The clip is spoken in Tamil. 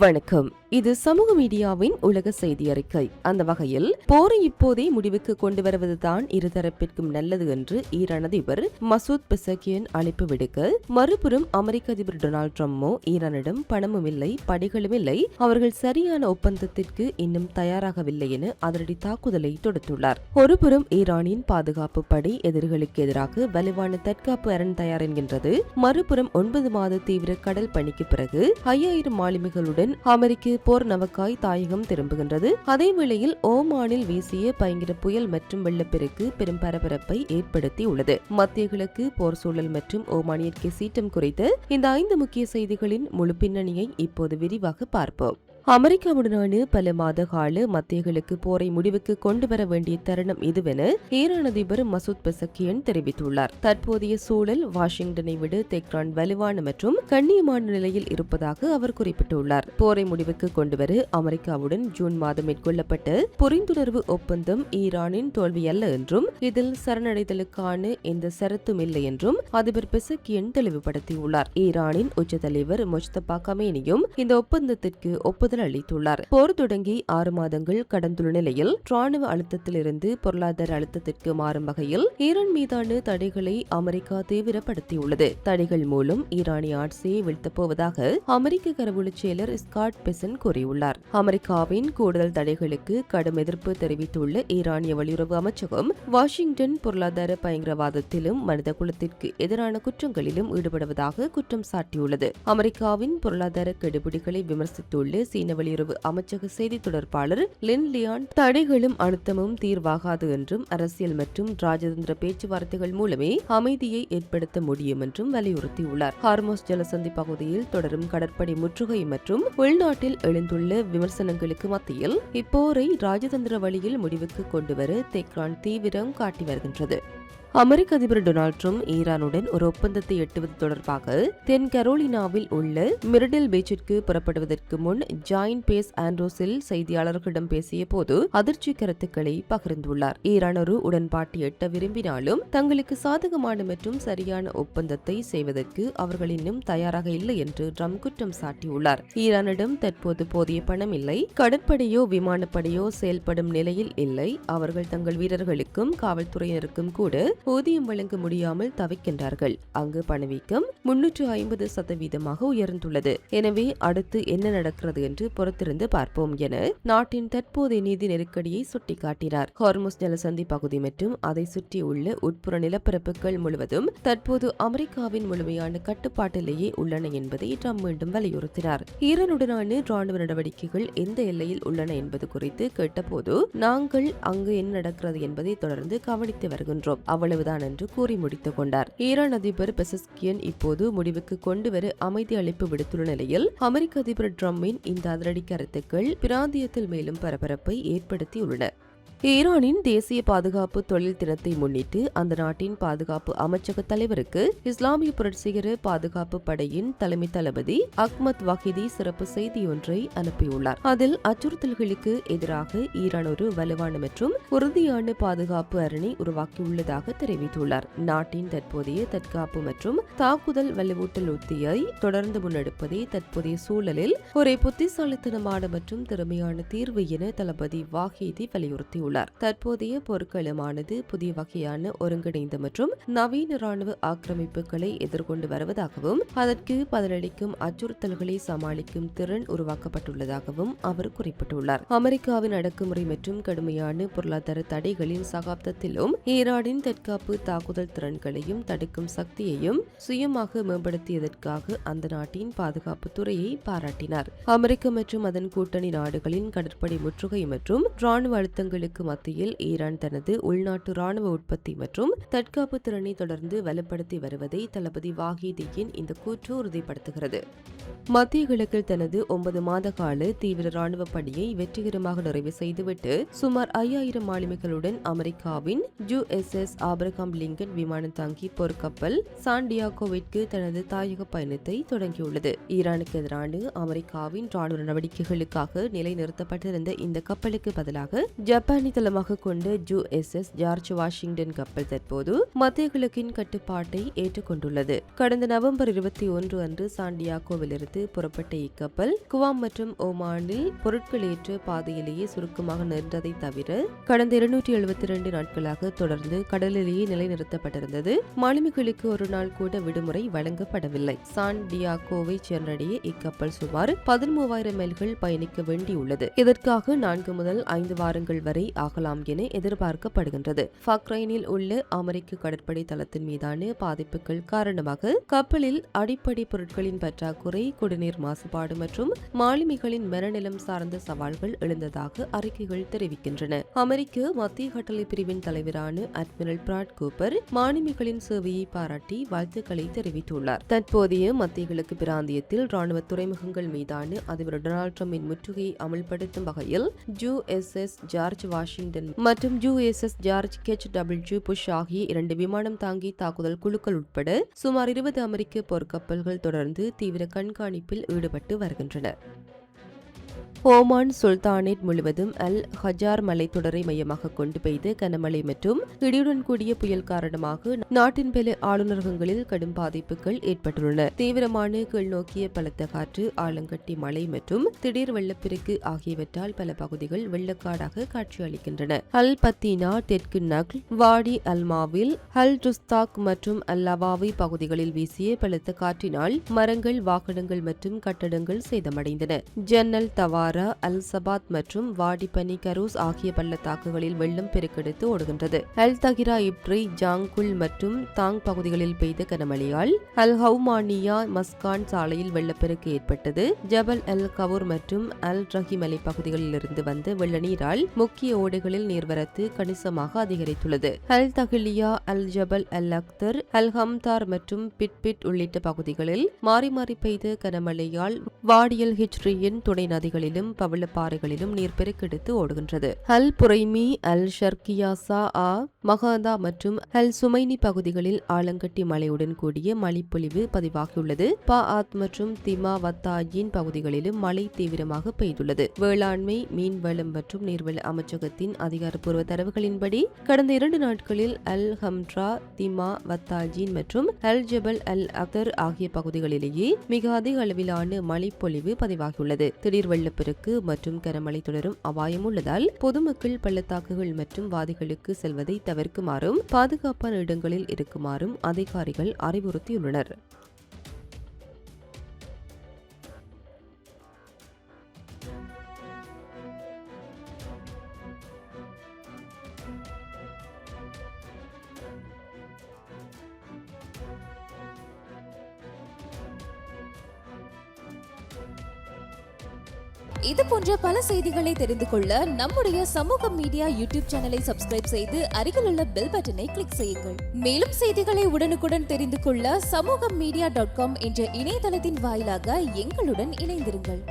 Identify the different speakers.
Speaker 1: வணக்கம். இது சமூக மீடியாவின் உலக செய்தி அறிக்கை. அந்த வகையில் போரை இப்போதே முடிவுக்கு கொண்டு வருவதுதான் இருதரப்பிற்கும் நல்லது என்று ஈரான் அதிபர் மசூத் பெசகியன் அழைப்பு விடுக்க, மறுபுறம் அமெரிக்க அதிபர் டொனால்டு டிரம்போ ஈரானிடம் பணமும் இல்லை, படைகளும் இல்லை, அவர்கள் சரியான ஒப்பந்தத்திற்கு இன்னும் தயாராகவில்லை என அதிரடி தாக்குதலை தொடுத்துள்ளார். ஒருபுறம் ஈரானின் பாதுகாப்பு படை எதிரிகளுக்கு எதிராக வலுவான தற்காப்பு அரண் தயார் என்கின்றது. மறுபுறம் 9 மாத தீவிர கடல் பணிக்கு பிறகு 5000 மாலுமிகளுடன் அமெரிக்க போர் நவக்காய் தாயகம் திரும்புகின்றது. அதேவேளையில் ஓமானில் வீசிய பயங்கர புயல் மற்றும் வெள்ளப்பெருக்கு பெரும் பரபரப்பை ஏற்படுத்தியுள்ளது. மத்திய கிழக்கு போர் சூழல் மற்றும் ஓமான் இயற்கை சீற்றம் குறித்த இந்த 5 முக்கிய செய்திகளின் முழு பின்னணியை இப்போது விரிவாக பார்ப்போம். அமெரிக்காவுடனான பல மாத கால மத்திய கிழக்கு போரை முடிவுக்கு கொண்டு வர வேண்டிய தருணம் இதுவென ஈரான் அதிபர் மசூத் பெசகியன் தெரிவித்துள்ளார். தற்போதைய சூழல் வாஷிங்டனை விட தெஹ்ரான் வலுவான மற்றும் கண்ணியமான நிலையில் இருப்பதாக அவர் குறிப்பிட்டுள்ளார். போரை முடிவுக்கு கொண்டுவர அமெரிக்காவுடன் ஜூன் மாதம் மேற்கொள்ளப்பட்ட புரிந்துணர்வு ஒப்பந்தம் ஈரானின் தோல்வி அல்ல என்றும் இதில் சரணடைதலுக்கான எந்த சரத்தும் இல்லை என்றும் அதிபர் பெசகியன் தெளிவுபடுத்தியுள்ளார். ஈரானின் உச்ச தலைவர் முஜ்தபா கமேனியும் இந்த ஒப்பந்தத்திற்கு ஒப்புதல் அளித்துள்ளார். போர் தொடங்கி 6 மாதங்கள் கடந்துள்ள நிலையில் ராணுவ அழுத்தத்திலிருந்து பொருளாதார அழுத்தத்திற்கு மாறும் வகையில் ஈரான் மீதான தடைகளை அமெரிக்கா தீவிரப்படுத்தியுள்ளது. தடைகள் மூலம் ஈரானிய ஆட்சியை வீழ்த்தப் போவதாக அமெரிக்க கருவூல செயலர் ஸ்காட் பெசன் கூறியுள்ளார். அமெரிக்காவின் கூடுதல் தடைகளுக்கு கடும் எதிர்ப்பு தெரிவித்துள்ள ஈரானிய வெளியுறவு அமைச்சகம் வாஷிங்டன் பொருளாதார பயங்கரவாதத்திலும் மனித குலத்திற்கு எதிரான குற்றங்களிலும் ஈடுபடுவதாக குற்றம் சாட்டியுள்ளது. அமெரிக்காவின் பொருளாதார கெடுபிடிகளை விமர்சித்துள்ள சீன வெளியுறவு அமைச்சக செய்தி தொடர்பாளர் லின் லியான் தடைகளும் அழுத்தமும் தீர்வாகாது என்றும் அரசியல் மற்றும் ராஜதந்திர பேச்சுவார்த்தைகள் மூலமே அமைதியை ஏற்படுத்த முடியும் என்றும் வலியுறுத்தியுள்ளார். ஹார்மோஸ் ஜலசந்தி பகுதியில் தொடரும் கடற்படை முற்றுகை மற்றும் உள்நாட்டில் எழுந்துள்ள விமர்சனங்களுக்கு மத்தியில் இப்போரை ராஜதந்திர வழியில் முடிவுக்கு கொண்டுவர தெஹ்ரான் தீவிரம் காட்டி வருகின்றது. அமெரிக்க அதிபர் டொனால்டு டிரம்ப் ஈரானுடன் ஒரு ஒப்பந்தத்தை எட்டுவது தொடர்பாக தென் கரோலினாவில் உள்ள மிர்டில் பீச்சிற்கு புறப்படுவதற்கு முன் ஜாயின் பேஸ் ஆண்ட்ரோஸில் செய்தியாளர்களிடம் பேசிய போது அதிர்ச்சி கருத்துக்களை பகிர்ந்துள்ளார். ஈரான் ஒரு உடன்பாட்டை எட்ட விரும்பினாலும் தங்களுக்கு சாதகமான மற்றும் சரியான ஒப்பந்தத்தை செய்வதற்கு அவர்கள் இன்னும் தயாராக இல்லை என்று டிரம்ப் குற்றம் சாட்டியுள்ளார். ஈரானிடம் தற்போது போதிய பணம் இல்லை, கடற்படையோ விமானப்படையோ செயல்படும் நிலையில் இல்லை, அவர்கள் தங்கள் வீரர்களுக்கும் காவல்துறையினருக்கும் கூட ஊதியம் வழங்க முடியாமல் தவிக்கின்றார்கள். அங்கு பணவீக்கம் 350% உயர்ந்துள்ளது. எனவே அடுத்து என்ன நடக்கிறது என்று பொறுத்திருந்து பார்ப்போம் என நாட்டின் தற்போதைய நிதி நெருக்கடியை சுட்டிக்காட்டினார். ஹார்முஸ் ஜலசந்தி பகுதி மற்றும் அதை சுற்றியுள்ள உட்புற நிலப்பரப்புகள் முழுவதும் தற்போது அமெரிக்காவின் முழுமையான கட்டுப்பாட்டிலேயே உள்ளன என்பதை ட்ரம்ப் மீண்டும் வலியுறுத்தினார். ஈரானுடனான ராணுவ நடவடிக்கைகள் எந்த எல்லையில் உள்ளன என்பது குறித்து கேட்டபோது நாங்கள் அங்கு என்ன நடக்கிறது என்பதை தொடர்ந்து கவனித்து வருகின்றோம், அவ்வளவுதான் என்று கூறி முடித்துக் கொண்டார். ஈரான் அதிபர் பெசஸ்கியன் இப்போது முடிவுக்கு கொண்டுவர அமைதி அழைப்பு விடுத்துள்ள நிலையில் அமெரிக்க அதிபர் டிரம்பின் இந்த அதிரடி கருத்துக்கள் பிராந்தியத்தில் மேலும் பரபரப்பை ஏற்படுத்தியுள்ளன. ஈரானின் தேசிய பாதுகாப்பு தொழில் தினத்தை முன்னிட்டு அந்த நாட்டின் பாதுகாப்பு அமைச்சக தலைவருக்கு இஸ்லாமிய புரட்சிகர பாதுகாப்பு படையின் தலைமை தளபதி அஹ்மத் வஹிதி சிறப்பு செய்தியொன்றை அனுப்பியுள்ளார். அதில் அச்சுறுத்தல்களுக்கு எதிராக ஈரான் ஒரு வலுவான மற்றும் உறுதியான பாதுகாப்பு அரணை உருவாக்கியுள்ளதாக தெரிவித்துள்ளார். நாட்டின் தற்போதைய தற்காப்பு மற்றும் தாக்குதல் வலுவூட்டல் உத்தியை தொடர்ந்து முன்னெடுப்பதே தற்போதைய சூழலில் ஒரு புத்திசாலித்தனமான மற்றும் திறமையான தீர்வு என தளபதி வாஹிதி வலியுறுத்தியுள்ளார். தற்போதைய போர்க்களமானது புதிய வகையான ஒருங்கிணைந்த மற்றும் நவீன ராணுவ ஆக்கிரமிப்புகளை எதிர்கொண்டு வருவதாகவும் அதற்கு பதிலளிக்கும் அச்சுறுத்தல்களை சமாளிக்கும் திறன் உருவாக்கப்பட்டுள்ளதாகவும் அவர் குறிப்பிட்டுள்ளார். அமெரிக்காவின் அடக்குமுறை மற்றும் கடுமையான பொருளாதார தடைகளின் சகாப்தத்திலும் ஈரானின் தற்காப்பு தாக்குதல் திறன்களையும் தடுக்கும் சக்தியையும் சுயமாக மேம்படுத்தியதற்காக அந்த நாட்டின் பாதுகாப்பு துறையை பாராட்டினார். அமெரிக்க மற்றும் அதன் கூட்டணி நாடுகளின் கடற்படை முற்றுகை மற்றும் ராணுவ அழுத்தங்களுக்கு மத்தியில் ஈரான் தனது உள்நாட்டு ராணுவ உற்பத்தி மற்றும் தற்காப்பு திறனை தொடர்ந்து வலுப்படுத்தி வருவதை தளபதி வாஹிதியின் இந்த கூற்று உறுதிப்படுத்துகிறது. மத்திய கிழக்கில் தனது 9 மாத கால தீவிர ராணுவ பணியை வெற்றிகரமாக நிறைவு செய்துவிட்டு சுமார் 5000 மாலுமிகளுடன் அமெரிக்காவின் USS ஆபிரகாம் லிங்கன் விமானம் தாங்கி போர்க்கப்பல் சாண்டியாகோவிற்கு தனது தாயக பயணத்தை தொடங்கியுள்ளது. ஈரானுக்கு எதிரான அமெரிக்காவின் ராணுவ நடவடிக்கைகளுக்காக நிலைநிறுத்தப்பட்டிருந்த இந்த கப்பலுக்கு பதிலாக ஜப்பானை தளமாக கொண்ட USS ஜார்ஜ் வாஷிங்டன் கப்பல் தற்போது மத்திய கிழக்கின் கட்டுப்பாட்டை ஏற்றுக்கொண்டுள்ளது. கடந்த நவம்பர் 21 அன்று சாண்டியாகோவிலிருந்து புறப்பட்ட இக்கப்பல் குவாம் மற்றும் ஓமானில் பொருட்கள் ஏற்ற பாதையிலேயே சுருக்கமாக நின்றதை தவிர கடந்த 272 நாட்களாக தொடர்ந்து கடலிலேயே நிலைநிறுத்தப்பட்டிருந்தது. மாலுமிகளுக்கு ஒரு நாள் கூட விடுமுறை வழங்கப்படவில்லை. சாண்டியாகோவை சென்றடைய இக்கப்பல் சுமார் 13,000 மைல்கள் பயணிக்க வேண்டியுள்ளது. இதற்காக 4 முதல் 5 வாரங்கள் வரை ஆகலாம் என எதிர்பார்க்கப்படுகின்றது. பஹ்ரைனில் உள்ள அமெரிக்க கடற்படை தளத்தின் மீதான பாதிப்புகள் காரணமாக கப்பலில் அடிப்படை பொருட்களின் பற்றாக்குறை, குடிநீர் மாசுபாடு மற்றும் மாலுமிகளின் மனநலம் சார்ந்த சவால்கள் எழுந்ததாக அறிக்கைகள் தெரிவிக்கின்றன. அமெரிக்க மத்திய கட்டளை பிரிவின் தலைவரான அட்மிரல் பிராட் கூப்பர் மாலுமிகளின் சேவையை பாராட்டி வாழ்த்துக்களை தெரிவித்துள்ளார். தற்போதைய மத்திய கிழக்கு பிராந்தியத்தில் ராணுவ துறைமுகங்கள் மீதான அதிபர் டொனால்ட் ட்ரம்பின் முற்றுகையை அமல்படுத்தும் வகையில் USS ஜார்ஜ் வாஷிங்டன் மற்றும் USS ஜார்ஜ் H.W. புஷ் ஆகிய 2 விமானம் தாங்கி தாக்குதல் குழுக்கள் உட்பட சுமார் 20 அமெரிக்க போர்க்கப்பல்கள் தொடர்ந்து தீவிர கண்காணிப்பில் ஈடுபட்டு வருகின்றன. ஓமான் சுல்தானேட் முழுவதும் அல் ஹஜார் மலைத்தொடரை மையமாக கொண்டு பெய்த கனமழை மற்றும் இடியுடன் கூடிய புயல் காரணமாக நாட்டின் பல ஆளுநரகங்களில் கடும் பாதிப்புகள் ஏற்பட்டுள்ளன. தீவிரமான கீழ்நோக்கிய பலத்த காற்று, ஆலங்கட்டி மழை மற்றும் திடீர் வெள்ளப்பெருக்கு ஆகியவற்றால் பல பகுதிகள் வெள்ளக்காடாக காட்சியளிக்கின்றன. அல் பத்தீனா, தெற்கு நக்ல், வாடி அல்மாவில், அல் ருஸ்தாக் மற்றும் அல் லவாவி பகுதிகளில் வீசிய பலத்த காற்றினால் மரங்கள், வாகனங்கள் மற்றும் கட்டடங்கள் சேதமடைந்தன. ஜன்னல் தவார், அல் சபாத் மற்றும் வாடி பனி கரூஸ் ஆகிய பள்ளத்தாக்குகளில் வெள்ளம் பெருக்கெடுத்து ஓடுகின்றது. அல் தகிரா, இப்ரி, ஜாங்குல் மற்றும் தாங் பகுதிகளில் பெய்த கனமழையால் அல் ஹவுமானியா மஸ்கான் சாலையில் வெள்ளப்பெருக்கு ஏற்பட்டது. ஜபல் அல் கவூர் மற்றும் அல் ரஹி மலை பகுதிகளில் இருந்து வந்த வெள்ள நீரால் முக்கிய ஓடைகளில் நீர்வரத்து கணிசமாக அதிகரித்துள்ளது. அல் தகிலியா, அல் ஜபல் அல் அக்தர், அல் ஹம்தார் மற்றும் பிட்பிட் உள்ளிட்ட பகுதிகளில் மாறி மாறி பெய்த கனமழையால் வாடியல் ஹிஜ்ரியின் துணை நதிகளிலும் பவளப்பாறைகளிலும் நீர் பெருக்கெடுத்து ஓடுகின்றது. அல் புரைமி, அல் ஷர்கியாசா, மகாதா மற்றும் அல் சுமைனி பகுதிகளில் ஆலங்கட்டி மழையுடன் கூடிய மழைப்பொழிவு பதிவாகியுள்ளது. பாஆத் மற்றும் திமா வத்தாயின் பகுதிகளிலும் மழை தீவிரமாக பெய்துள்ளது. வேளாண்மை, மீன்வளம் மற்றும் நீர்வள அமைச்சகத்தின் அதிகாரப்பூர்வ தரவுகளின்படி கடந்த 2 நாட்களில் அல் ஹம்ட்ரா, திமா வத்தாஜின் மற்றும் அல் ஜபல் அல் அக்தர் ஆகிய பகுதிகளிலேயே மிக அதிக அளவிலான மழைப்பொழிவு பதிவாகியுள்ளது. திடீர் வெள்ளப்பெருக்கு மற்றும் கனமழை தொடரும் அபாயம் உள்ளதால் பொதுமக்கள் பள்ளத்தாக்குகள் மற்றும் வாதிகளுக்கு செல்வதை தவிர்க்குமாறும் பாதுகாப்பான இடங்களில் இருக்குமாறும் அதிகாரிகள் அறிவுறுத்தியுள்ளனர்.
Speaker 2: இது போன்ற பல செய்திகளை தெரிந்து கொள்ள நம்முடைய சமூக மீடியா யூடியூப் சேனலை சப்ஸ்கிரைப் செய்து அருகில் உள்ள பெல் பட்டனை கிளிக் செய்யுங்கள். மேலும் செய்திகளை உடனுக்குடன் தெரிந்து கொள்ள சமூகமீடியா.com என்ற இணையதளத்தின் வாயிலாக எங்களுடன் இணைந்திருங்கள்.